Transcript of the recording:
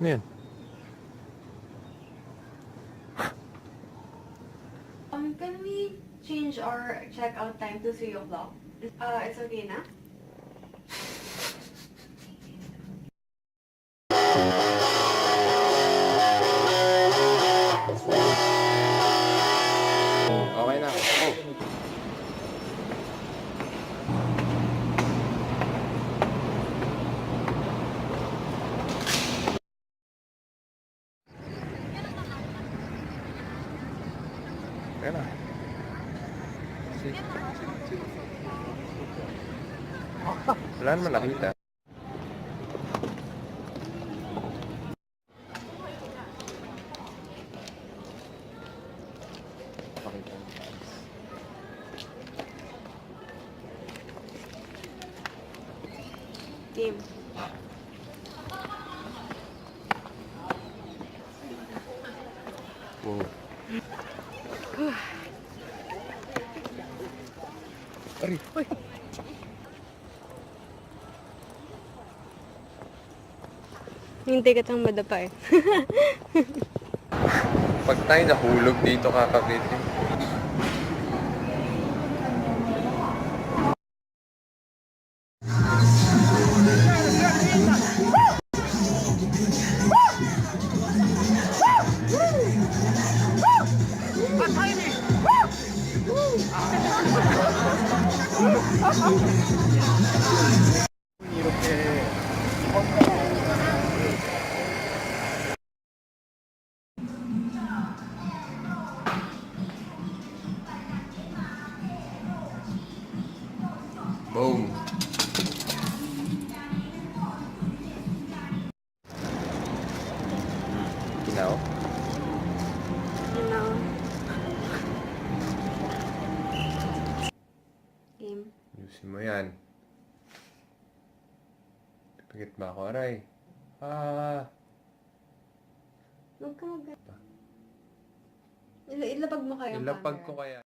Ano yan? Can we change our check-out time to 3 o'clock? It's okay na? Okay na. Oh. Kaya na. Wala naman nakita. Pakita. Game. Wow. Ari. Uy. Hindi ka tang madapa eh. Pag tayo nahulog dito kakabitin. Boom. Kinaw? Ano? Game. Ayusin mo yan. Pipikit ba ako, aray? Ah. Huwag ka mag... Ilapag mo kaya ang Ilapag camera. ko kaya.